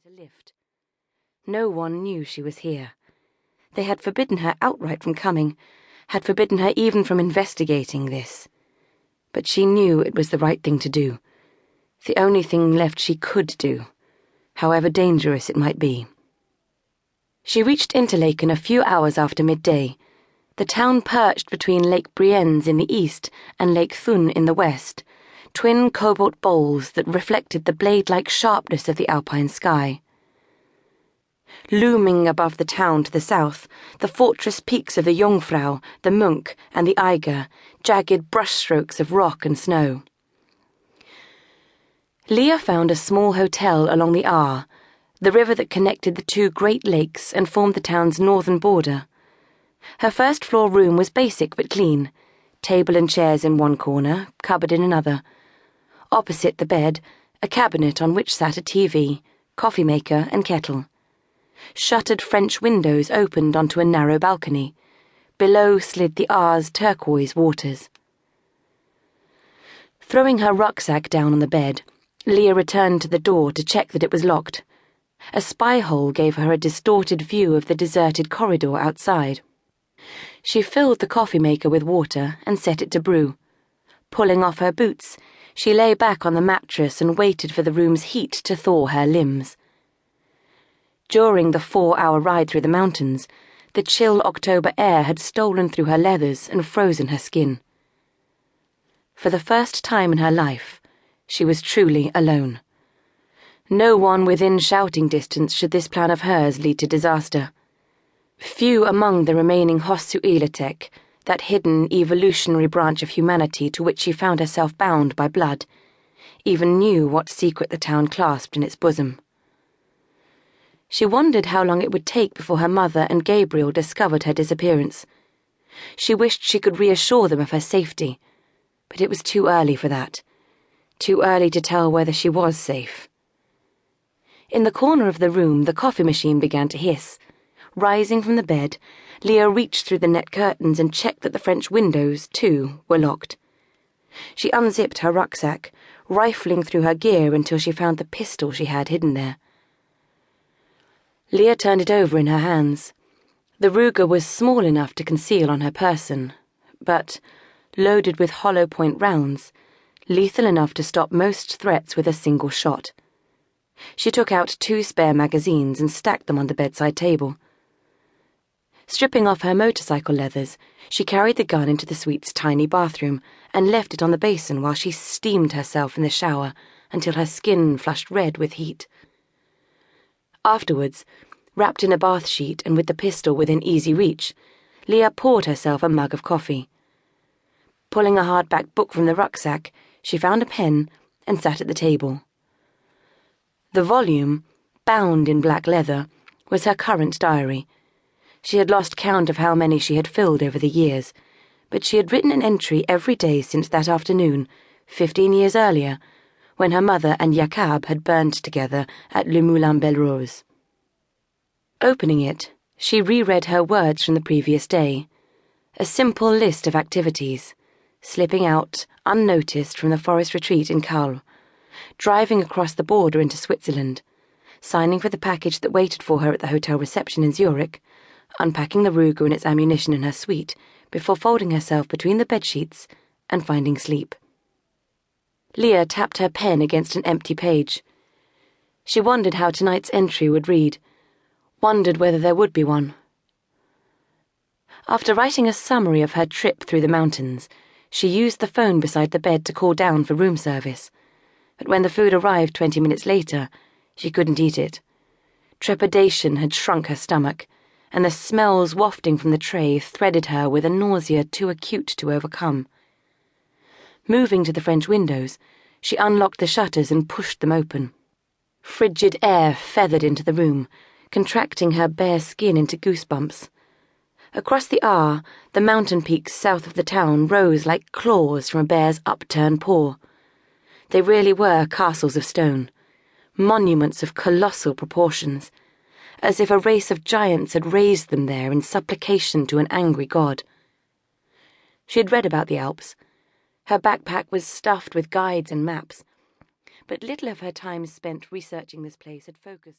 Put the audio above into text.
a lift. No one knew she was here. They had forbidden her outright from coming, had forbidden her even from investigating this. But she knew it was the right thing to do, the only thing left she could do, however dangerous it might be. She reached Interlaken a few hours after midday, the town perched between Lake Brienz in the east and Lake Thun in the west, twin cobalt bowls that reflected the blade-like sharpness of the alpine sky. Looming above the town to the south, the fortress peaks of the Jungfrau, the Munk, and the Eiger, jagged brushstrokes of rock and snow. Leah found a small hotel along the Aar, the river that connected the two great lakes and formed the town's northern border. Her first-floor room was basic but clean, table and chairs in one corner, cupboard in another. Opposite the bed, a cabinet on which sat a TV, coffee maker and kettle. Shuttered French windows opened onto a narrow balcony. Below slid the Aar's turquoise waters. Throwing her rucksack down on the bed, Leah returned to the door to check that it was locked. A spy hole gave her a distorted view of the deserted corridor outside. She filled the coffee maker with water and set it to brew. Pulling off her boots, she lay back on the mattress and waited for the room's heat to thaw her limbs. During the 4-hour ride through the mountains, the chill October air had stolen through her leathers and frozen her skin. For the first time in her life, she was truly alone. No one within shouting distance should this plan of hers lead to disaster. Few among the remaining Hossuilatek, that hidden evolutionary branch of humanity to which she found herself bound by blood, even knew what secret the town clasped in its bosom. She wondered how long it would take before her mother and Gabriel discovered her disappearance. She wished she could reassure them of her safety, but it was too early for that. Too early to tell whether she was safe. In the corner of the room, the coffee machine began to hiss. Rising from the bed, Leah reached through the net curtains and checked that the French windows, too, were locked. She unzipped her rucksack, rifling through her gear until she found the pistol she had hidden there. Leah turned it over in her hands. The Ruger was small enough to conceal on her person, but, loaded with hollow-point rounds, lethal enough to stop most threats with a single shot. She took out 2 spare magazines and stacked them on the bedside table. Stripping off her motorcycle leathers, she carried the gun into the suite's tiny bathroom and left it on the basin while she steamed herself in the shower until her skin flushed red with heat. Afterwards, wrapped in a bath sheet and with the pistol within easy reach, Leah poured herself a mug of coffee. Pulling a hardback book from the rucksack, she found a pen and sat at the table. The volume, bound in black leather, was her current diary. She had lost count of how many she had filled over the years, but she had written an entry every day since that afternoon, 15 years earlier, when her mother and Jacob had burned together at Le Moulin Belle Rose. Opening it, she reread her words from the previous day, a simple list of activities, slipping out, unnoticed, from the forest retreat in Kaul, driving across the border into Switzerland, signing for the package that waited for her at the hotel reception in Zurich, unpacking the Ruger and its ammunition in her suite before folding herself between the bedsheets and finding sleep. Leah tapped her pen against an empty page. She wondered how tonight's entry would read, wondered whether there would be one. After writing a summary of her trip through the mountains, she used the phone beside the bed to call down for room service. But when the food arrived 20 minutes later, she couldn't eat it. Trepidation had shrunk her stomach, and the smells wafting from the tray threaded her with a nausea too acute to overcome. Moving to the French windows, she unlocked the shutters and pushed them open. Frigid air feathered into the room, contracting her bare skin into goosebumps. Across the Aar, the mountain peaks south of the town rose like claws from a bear's upturned paw. They really were castles of stone, monuments of colossal proportions, as if a race of giants had raised them there in supplication to an angry god. She had read about the Alps. Her backpack was stuffed with guides and maps, but little of her time spent researching this place had focused on